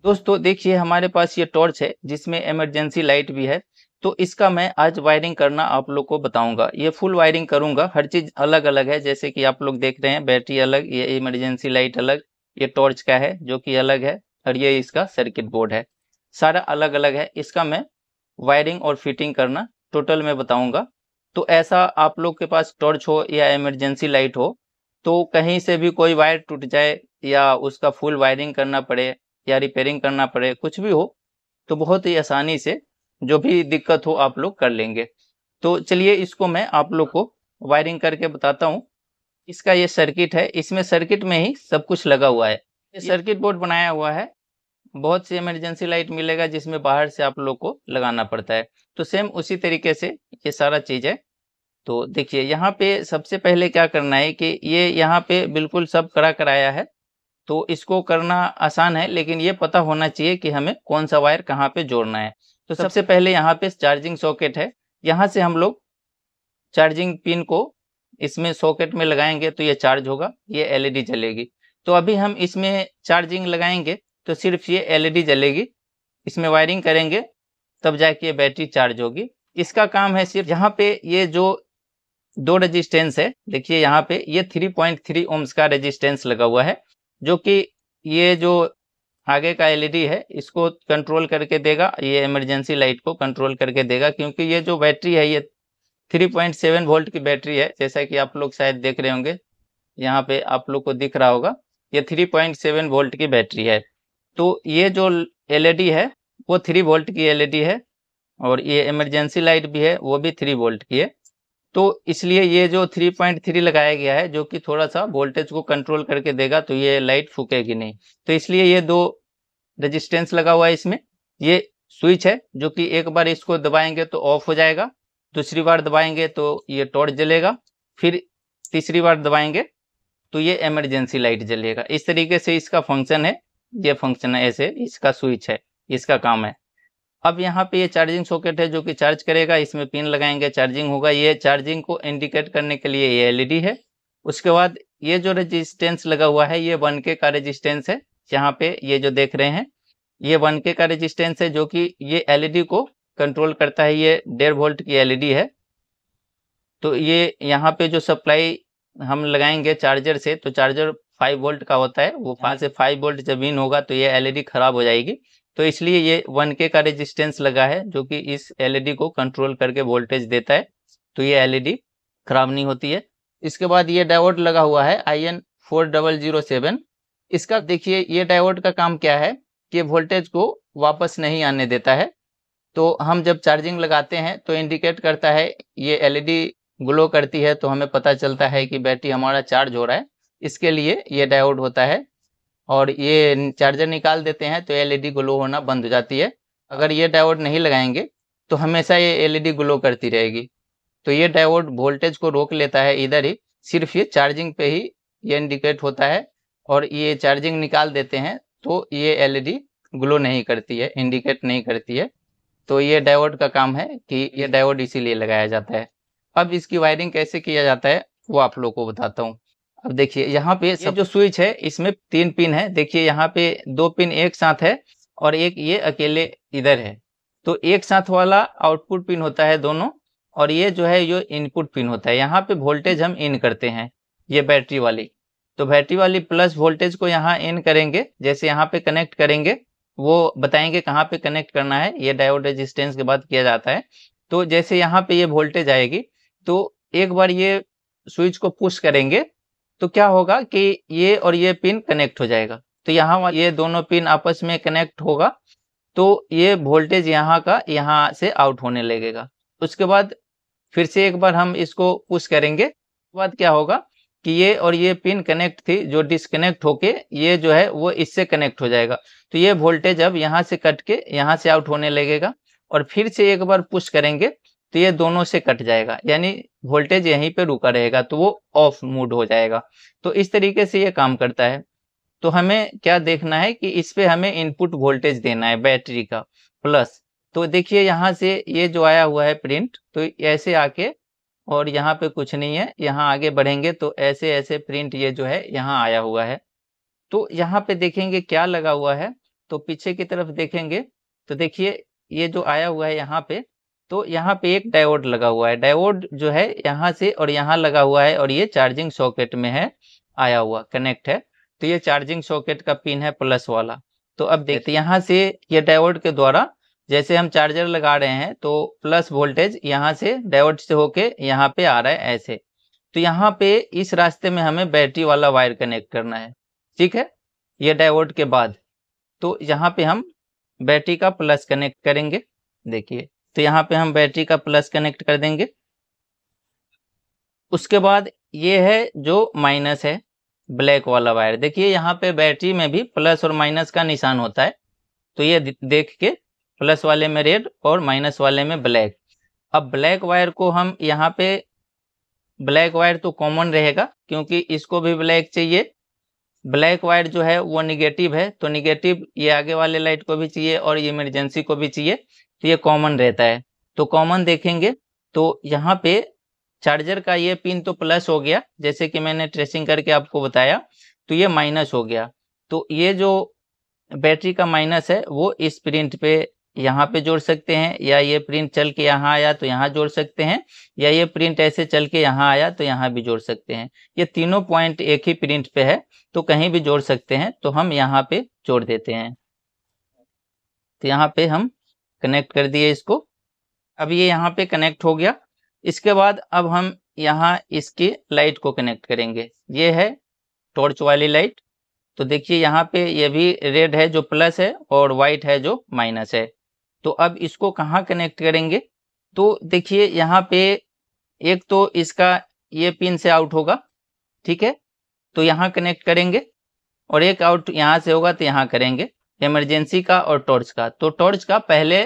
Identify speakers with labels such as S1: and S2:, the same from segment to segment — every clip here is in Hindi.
S1: दोस्तों देखिए हमारे पास ये टॉर्च है जिसमें इमरजेंसी लाइट भी है। तो इसका मैं आज वायरिंग करना आप लोग को बताऊंगा। ये फुल वायरिंग करूंगा, हर चीज अलग अलग है। जैसे कि आप लोग देख रहे हैं बैटरी अलग, ये इमरजेंसी लाइट अलग, ये टॉर्च का है जो कि अलग है, और ये इसका सर्किट बोर्ड है। सारा अलग अलग है। इसका मैं वायरिंग और फिटिंग करना टोटल में बताऊंगा। तो ऐसा आप लोग के पास टॉर्च हो या इमरजेंसी लाइट हो, तो कहीं से भी कोई वायर टूट जाए या उसका फुल वायरिंग करना पड़े या रिपेयरिंग करना पड़े, कुछ भी हो, तो बहुत ही आसानी से जो भी दिक्कत हो आप लोग कर लेंगे। तो चलिए इसको मैं आप लोग को वायरिंग करके बताता हूँ। इसका ये सर्किट है, इसमें सर्किट में ही सब कुछ लगा हुआ है। ये सर्किट बोर्ड बनाया हुआ है। बहुत सी इमरजेंसी लाइट मिलेगा जिसमें बाहर से आप लोग को लगाना पड़ता है। तो सेम उसी तरीके से ये सारा चीज है। तो देखिए यहाँ पे सबसे पहले क्या करना है कि ये यहाँ पे बिल्कुल सब कड़ा कराया है। तो इसको करना आसान है, लेकिन ये पता होना चाहिए कि हमें कौन सा वायर कहाँ पे जोड़ना है। तो सबसे पहले यहाँ पे चार्जिंग सॉकेट है। यहाँ से हम लोग चार्जिंग पिन को इसमें सॉकेट में लगाएंगे तो ये चार्ज होगा, ये एलईडी जलेगी। तो अभी हम इसमें चार्जिंग लगाएंगे तो सिर्फ ये एलईडी जलेगी। इसमें वायरिंग करेंगे तब जाके ये बैटरी चार्ज होगी। इसका काम है सिर्फ यहाँ पे ये जो दो रेजिस्टेंस है, देखिए यहाँ पे ये 3.3 ओम्स का रेजिस्टेंस लगा हुआ है, जो कि ये जो आगे का एलईडी है इसको कंट्रोल करके देगा, ये इमरजेंसी लाइट को कंट्रोल करके देगा। क्योंकि ये जो बैटरी है ये 3.7 वोल्ट की बैटरी है, जैसा कि आप लोग शायद देख रहे होंगे, यहाँ पे आप लोग को दिख रहा होगा, ये 3.7 वोल्ट की बैटरी है। तो ये जो एलईडी है वो 3 वोल्ट की एलईडी है, और ये इमरजेंसी लाइट भी है वो भी 3 वोल्ट की है। तो इसलिए ये जो 3.3 लगाया गया है, जो कि थोड़ा सा वोल्टेज को कंट्रोल करके देगा, तो ये लाइट फूकेगी नहीं। तो इसलिए ये दो रेजिस्टेंस लगा हुआ है इसमें। ये स्विच है जो कि एक बार इसको दबाएंगे तो ऑफ हो जाएगा, दूसरी बार दबाएंगे तो ये टॉर्च जलेगा, फिर तीसरी बार दबाएंगे तो ये इमरजेंसी लाइट जलेगा। इस तरीके से इसका फंक्शन है। ये फंक्शन है, ऐसे इसका स्विच है, इसका काम है। अब यहाँ पे ये चार्जिंग सॉकेट है जो कि चार्ज करेगा, इसमें पिन लगाएंगे चार्जिंग होगा। ये चार्जिंग को इंडिकेट करने के लिए ये एलईडी है। उसके बाद ये जो रेजिस्टेंस लगा हुआ है ये 1K का रेजिस्टेंस है। यहाँ पे ये जो देख रहे हैं ये 1K का रेजिस्टेंस है, जो कि ये एलईडी को कंट्रोल करता है। ये 1.5 वोल्ट की एलईडी है। तो ये यहाँ पे जो सप्लाई हम लगाएंगे चार्जर से, तो चार्जर 5 वोल्ट का होता है, वो 5 से 5 वोल्ट जब इन होगा तो ये एलईडी खराब हो जाएगी। तो इसलिए ये 1K का रेजिस्टेंस लगा है जो कि इस एलईडी को कंट्रोल करके वोल्टेज देता है, तो ये एलईडी खराब नहीं होती है। इसके बाद ये डायोड लगा हुआ है IN4007। इसका देखिए ये डायोड का काम क्या है कि वोल्टेज को वापस नहीं आने देता है। तो हम जब चार्जिंग लगाते हैं तो इंडिकेट करता है, ये एलईडी ग्लो करती है तो हमें पता चलता है कि बैटरी हमारा चार्ज हो रहा है। इसके लिए ये डायोड होता है। और ये चार्जर निकाल देते हैं तो एलईडी ग्लो होना बंद हो जाती है। अगर ये डायोड नहीं लगाएंगे तो हमेशा ये एलईडी ग्लो करती रहेगी। तो ये डायोड वोल्टेज को रोक लेता है इधर ही, सिर्फ ये चार्जिंग पे ही ये इंडिकेट होता है। और ये चार्जिंग निकाल देते हैं तो ये एलईडी ग्लो नहीं करती है, इंडिकेट नहीं करती है। तो ये डायोड का काम है कि ये डायोड इसीलिए लगाया जाता है। अब इसकी वायरिंग कैसे किया जाता है वो आप लोग को बताता हूँ। अब देखिए यहाँ पे सब जो स्विच है इसमें 3 पिन है। देखिए यहाँ पे 2 पिन एक साथ है और एक ये अकेले इधर है। तो एक साथ वाला आउटपुट पिन होता है दोनों, और ये जो है ये इनपुट पिन होता है। यहाँ पे वोल्टेज हम इन करते हैं, ये बैटरी वाली। तो बैटरी वाली प्लस वोल्टेज को यहाँ इन करेंगे, जैसे यहाँ पे कनेक्ट करेंगे, वो बताएंगे कहाँ पे कनेक्ट करना है, ये डायोड रेजिस्टेंस के बाद किया जाता है। तो जैसे यहाँ पे ये वोल्टेज आएगी तो एक बार ये स्विच को पुश करेंगे तो क्या होगा कि ये और ये पिन कनेक्ट हो जाएगा। तो यहाँ ये दोनों पिन आपस में कनेक्ट होगा तो ये वोल्टेज यहाँ का यहाँ से आउट होने लगेगा। उसके बाद फिर से एक बार हम इसको पुश करेंगे, उसके बाद क्या होगा कि ये और ये पिन कनेक्ट थी जो डिस्कनेक्ट होके ये जो है वो इससे कनेक्ट हो जाएगा। तो ये वोल्टेज अब यहाँ से कट के यहाँ से आउट होने लगेगा, और फिर से एक बार पुश करेंगे तो ये दोनों से कट जाएगा, यानी वोल्टेज यहीं पे रुका रहेगा, तो वो ऑफ मोड हो जाएगा। तो इस तरीके से ये काम करता है। तो हमें क्या देखना है कि इस पे हमें इनपुट वोल्टेज देना है बैटरी का प्लस। तो देखिए यहाँ से ये जो आया हुआ है प्रिंट, तो ऐसे आके, और यहाँ पे कुछ नहीं है, यहाँ आगे बढ़ेंगे तो ऐसे ऐसे प्रिंट ये जो है यहाँ आया हुआ है। तो यहाँ पे देखेंगे क्या लगा हुआ है, तो पीछे की तरफ देखेंगे तो देखिए ये जो आया हुआ है यहाँ पे, तो यहाँ पे एक डायोड लगा हुआ है। डायोड जो है यहाँ से और यहाँ लगा हुआ है और ये चार्जिंग सॉकेट में है, आया हुआ कनेक्ट है। तो ये चार्जिंग सॉकेट का पिन है प्लस वाला। तो अब देखते यहाँ से ये डायोड के द्वारा जैसे हम चार्जर लगा रहे हैं तो प्लस वोल्टेज यहाँ से डायोड से होके यहाँ पे आ रहा है ऐसे। तो यहाँ पे इस रास्ते में हमें बैटरी वाला वायर कनेक्ट करना है, ठीक है, ये डायोड के बाद। तो यहाँ पे हम बैटरी का प्लस कनेक्ट करेंगे, देखिए तो यहाँ पे हम बैटरी का प्लस कनेक्ट कर देंगे। उसके बाद ये है जो माइनस है, ब्लैक वाला वायर। देखिए यहाँ पे बैटरी में भी प्लस और माइनस का निशान होता है, तो ये देख के प्लस वाले में रेड और माइनस वाले में ब्लैक। अब ब्लैक वायर को हम यहाँ पे, ब्लैक वायर तो कॉमन रहेगा क्योंकि इसको भी ब्लैक चाहिए। ब्लैक वायर जो है वो निगेटिव है, तो निगेटिव ये आगे वाले लाइट को भी चाहिए और ये इमरजेंसी को भी चाहिए, तो ये कॉमन रहता है। तो कॉमन देखेंगे तो यहाँ पे चार्जर का ये पिन तो प्लस हो गया, जैसे कि मैंने ट्रेसिंग करके आपको बताया, तो ये माइनस हो गया। तो ये जो बैटरी का माइनस है वो इस प्रिंट पे यहाँ पे जोड़ सकते हैं, या ये प्रिंट चल के यहाँ आया तो यहाँ जोड़ सकते हैं, या ये प्रिंट ऐसे चल के यहाँ आया तो यहाँ भी जोड़ सकते हैं। ये तीनों पॉइंट एक ही प्रिंट पे है तो कहीं भी जोड़ सकते हैं, तो हम यहाँ पे जोड़ देते हैं। तो यहाँ पे हम कनेक्ट कर दिए इसको। अब ये यहाँ पे कनेक्ट हो गया। इसके बाद अब हम यहाँ इसकी लाइट को कनेक्ट करेंगे। ये है टॉर्च वाली लाइट। तो देखिए यहाँ पे ये भी रेड है जो प्लस है और वाइट है जो माइनस है। तो अब इसको कहाँ कनेक्ट करेंगे, तो देखिए यहाँ पे एक तो इसका ये पिन से आउट होगा, ठीक है, तो यहाँ कनेक्ट करेंगे, और एक आउट यहाँ से होगा तो यहाँ करेंगे, इमरजेंसी का और टॉर्च का। तो टॉर्च का पहले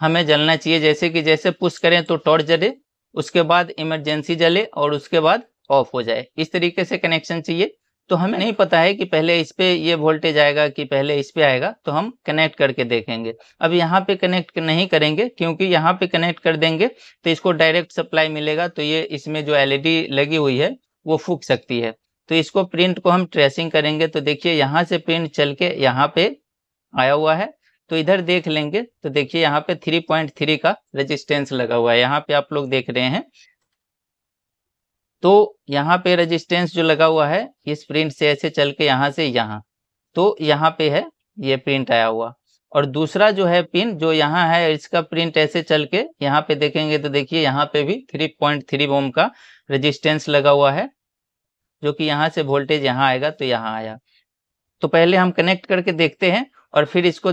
S1: हमें जलना चाहिए, जैसे कि जैसे पुश करें तो टॉर्च जले, उसके बाद इमरजेंसी जले और उसके बाद ऑफ हो जाए, इस तरीके से कनेक्शन चाहिए। तो हमें नहीं पता है कि पहले इस पे ये वोल्टेज आएगा कि पहले इस पे आएगा, तो हम कनेक्ट करके देखेंगे। अब यहाँ पे कनेक्ट नहीं करेंगे क्योंकि यहाँ पे कनेक्ट कर देंगे तो इसको डायरेक्ट सप्लाई मिलेगा, तो ये इसमें जो एलईडी लगी हुई है वो फूक सकती है। तो इसको प्रिंट को हम ट्रेसिंग करेंगे। तो देखिए यहाँ से प्रिंट चल के यहाँ पे आया हुआ है, तो इधर देख लेंगे तो देखिए यहाँ पे 3.3 का रेजिस्टेंस लगा हुआ है, यहाँ पे आप लोग देख रहे हैं। तो यहाँ पे रेजिस्टेंस जो लगा हुआ है इस प्रिंट से ऐसे चल के यहाँ से यहाँ, तो यहाँ पे है ये प्रिंट आया हुआ। और दूसरा जो है पिन जो यहाँ है, इसका प्रिंट ऐसे चल के यहाँ पे देखेंगे तो देखिए यहाँ पे भी 3.3 ओम का रेजिस्टेंस लगा हुआ है, जो कि यहाँ से वोल्टेज यहाँ आएगा तो यहाँ आया। तो पहले हम कनेक्ट करके देखते हैं और फिर इसको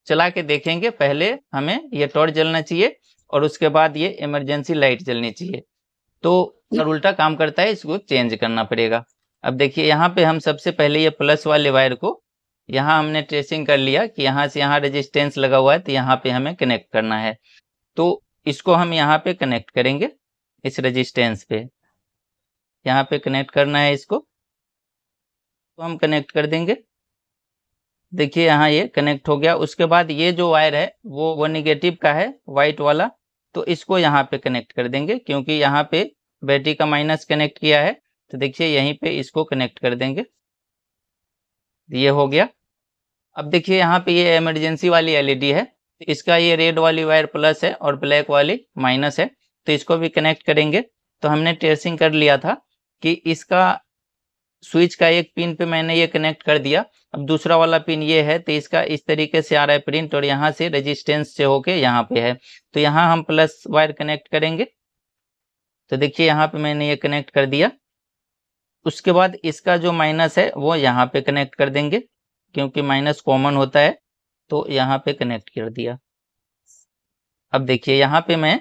S1: चला के देखेंगे। पहले हमें ये टॉर्च जलना चाहिए और उसके बाद ये इमरजेंसी लाइट जलनी चाहिए। तो अगर उल्टा काम करता है इसको चेंज करना पड़ेगा। अब देखिए यहाँ पे हम सबसे पहले ये प्लस वाले वायर को यहाँ हमने ट्रेसिंग कर लिया कि यहाँ से यहाँ रेजिस्टेंस लगा हुआ है, तो यहाँ पे हमें कनेक्ट करना है। तो इसको हम यहाँ पे कनेक्ट करेंगे, इस रेजिस्टेंस पे यहाँ पे कनेक्ट करना है इसको, तो हम कनेक्ट कर देंगे। देखिए यहाँ ये कनेक्ट हो गया। उसके बाद ये जो वायर है वो निगेटिव का है, वाइट वाला, तो इसको यहाँ पे कनेक्ट कर देंगे क्योंकि यहाँ पे बैटरी का माइनस कनेक्ट किया है। तो देखिए यहीं पे इसको कनेक्ट कर देंगे, ये हो गया। अब देखिए यहाँ पे ये इमरजेंसी वाली एलईडी है, तो इसका ये रेड वाली वायर प्लस है और ब्लैक वाली माइनस है, तो इसको भी कनेक्ट करेंगे। तो हमने ट्रेसिंग कर लिया था कि इसका स्विच का एक पिन पे मैंने ये कनेक्ट कर दिया। अब दूसरा वाला पिन ये है, तो इसका इस तरीके से आ रहा है प्रिंट और यहाँ से रेजिस्टेंस से होके यहाँ पे है, तो यहाँ हम प्लस वायर कनेक्ट करेंगे। तो देखिए यहाँ पे मैंने ये कनेक्ट कर दिया। उसके बाद इसका जो माइनस है वो यहाँ पे कनेक्ट कर देंगे क्योंकि माइनस कॉमन होता है, तो यहाँ पे कनेक्ट कर दिया। अब देखिए यहाँ पे मैं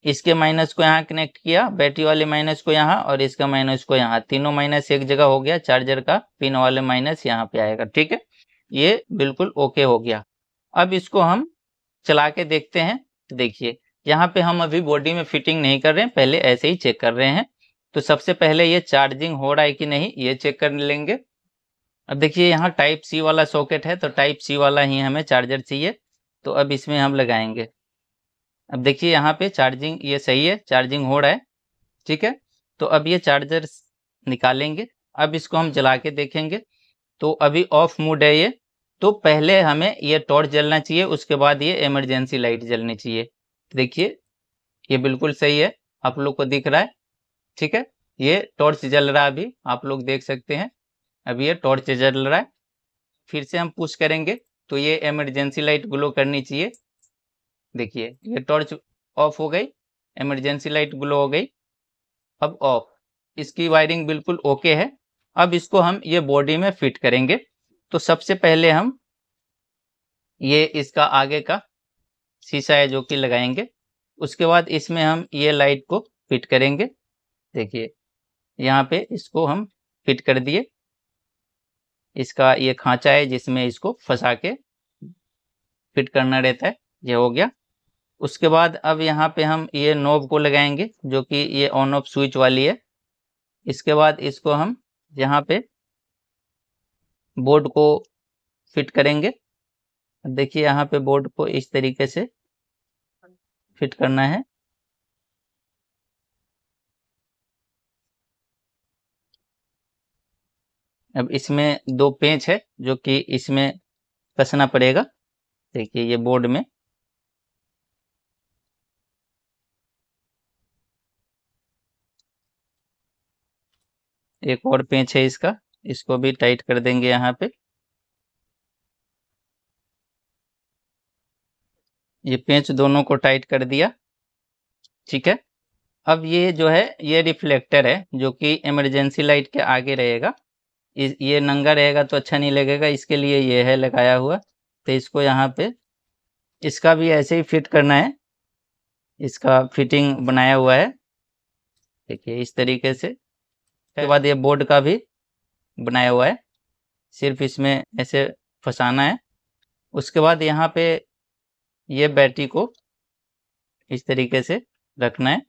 S1: इसके माइनस को यहाँ कनेक्ट किया, बैटरी वाले माइनस को यहाँ और इसका माइनस को यहाँ, तीनों माइनस एक जगह हो गया। चार्जर का पिन वाले माइनस यहाँ पे आएगा, ठीक है, ये बिल्कुल ओके हो गया। अब इसको हम चला के देखते हैं। तो देखिए यहाँ पे हम अभी बॉडी में फिटिंग नहीं कर रहे हैं, पहले ऐसे ही चेक कर रहे हैं। तो सबसे पहले ये चार्जिंग हो रहा है कि नहीं ये चेक कर लेंगे। अब देखिए यहाँ टाइप सी वाला सॉकेट है, तो टाइप सी वाला ही हमें चार्जर चाहिए, तो अब इसमें हम लगाएंगे। अब देखिए यहाँ पे चार्जिंग ये सही है, चार्जिंग हो रहा है, ठीक है। तो अब ये चार्जर निकालेंगे, अब इसको हम जला के देखेंगे। तो अभी ऑफ मोड है ये, तो पहले हमें ये टॉर्च जलना चाहिए, उसके बाद ये इमरजेंसी लाइट जलनी चाहिए। देखिए ये बिल्कुल सही है, आप लोग को दिख रहा है, ठीक है। ये टॉर्च जल रहा है, अभी आप लोग देख सकते हैं, अभी ये टॉर्च जल रहा है। फिर से हम पुश करेंगे तो ये इमरजेंसी लाइट ग्लो करनी चाहिए। देखिए ये टॉर्च ऑफ हो गई, इमरजेंसी लाइट ग्लो हो गई, अब ऑफ। इसकी वायरिंग बिल्कुल ओके है। अब इसको हम ये बॉडी में फिट करेंगे। तो सबसे पहले हम ये इसका आगे का शीशा है जो कि लगाएंगे, उसके बाद इसमें हम ये लाइट को फिट करेंगे। देखिए यहाँ पे इसको हम फिट कर दिए, इसका ये खांचा है जिसमें इसको फंसा के फिट करना रहता है, ये हो गया। उसके बाद अब यहाँ पे हम ये नॉब को लगाएंगे जो कि ये ऑन ऑफ स्विच वाली है। इसके बाद इसको हम यहाँ पे बोर्ड को फिट करेंगे। देखिए यहाँ पे बोर्ड को इस तरीके से फिट करना है। अब इसमें 2 पेंच है जो कि इसमें कसना पड़ेगा। देखिए ये बोर्ड में एक और पेंच है इसका, इसको भी टाइट कर देंगे यहाँ पे। ये पेंच दोनों को टाइट कर दिया, ठीक है। अब ये जो है ये रिफ्लेक्टर है जो कि इमरजेंसी लाइट के आगे रहेगा। ये नंगा रहेगा तो अच्छा नहीं लगेगा, इसके लिए ये है लगाया हुआ। तो इसको यहाँ पे इसका भी ऐसे ही फिट करना है, इसका फिटिंग बनाया हुआ है। देखिए इस तरीके से। उसके बाद ये बोर्ड का भी बनाया हुआ है, सिर्फ इसमें ऐसे फंसाना है। उसके बाद यहाँ पे ये बैटरी को इस तरीके से रखना है।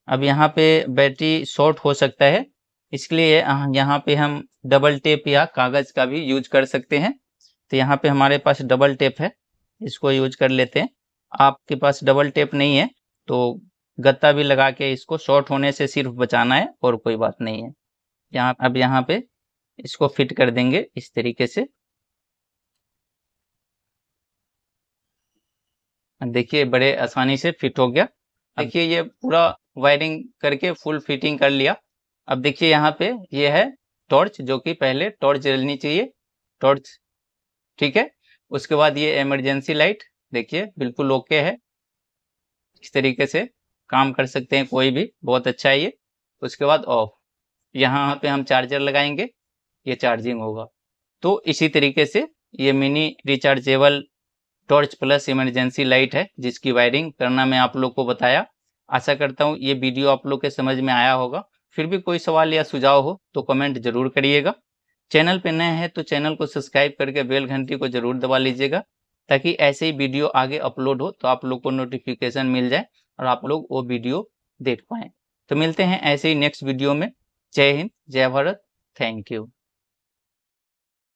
S1: अब यहाँ पे बैटरी शॉर्ट हो सकता है, इसलिए यहाँ पे हम डबल टेप या कागज़ का भी यूज कर सकते हैं। तो यहाँ पे हमारे पास डबल टेप है, इसको यूज कर लेते हैं। आपके पास डबल टेप नहीं है तो गत्ता भी लगा के इसको शॉर्ट होने से सिर्फ बचाना है और कोई बात नहीं है। अब यहाँ पे इसको फिट कर देंगे इस तरीके से। देखिए बड़े आसानी से फिट हो गया। देखिए ये पूरा वायरिंग करके फुल फिटिंग कर लिया। अब देखिए यहाँ पे ये है टॉर्च जो कि पहले टॉर्च जलनी चाहिए, टॉर्च, ठीक है। उसके बाद ये इमरजेंसी लाइट देखिए बिल्कुल ओके है, इस तरीके से काम कर सकते हैं कोई भी, बहुत अच्छा है ये। उसके बाद ऑफ, यहाँ पे हम चार्जर लगाएंगे, ये चार्जिंग होगा। तो इसी तरीके से ये mini rechargeable torch plus emergency light है जिसकी वायरिंग करना मैं आप लोग को बताया। आशा करता हूँ ये वीडियो आप लोग के समझ में आया होगा। फिर भी कोई सवाल या सुझाव हो तो कमेंट जरूर करिएगा। चैनल पे नए हैं तो चैनल को सब्सक्राइब करके बेल घंटी को जरूर दबा लीजिएगा, ताकि ऐसे ही वीडियो आगे अपलोड हो तो आप लोग को नोटिफिकेशन मिल जाए और आप लोग वो वीडियो देख पाएँ। तो मिलते हैं ऐसे ही नेक्स्ट वीडियो में। जय हिंद, जय भारत, थैंक यू।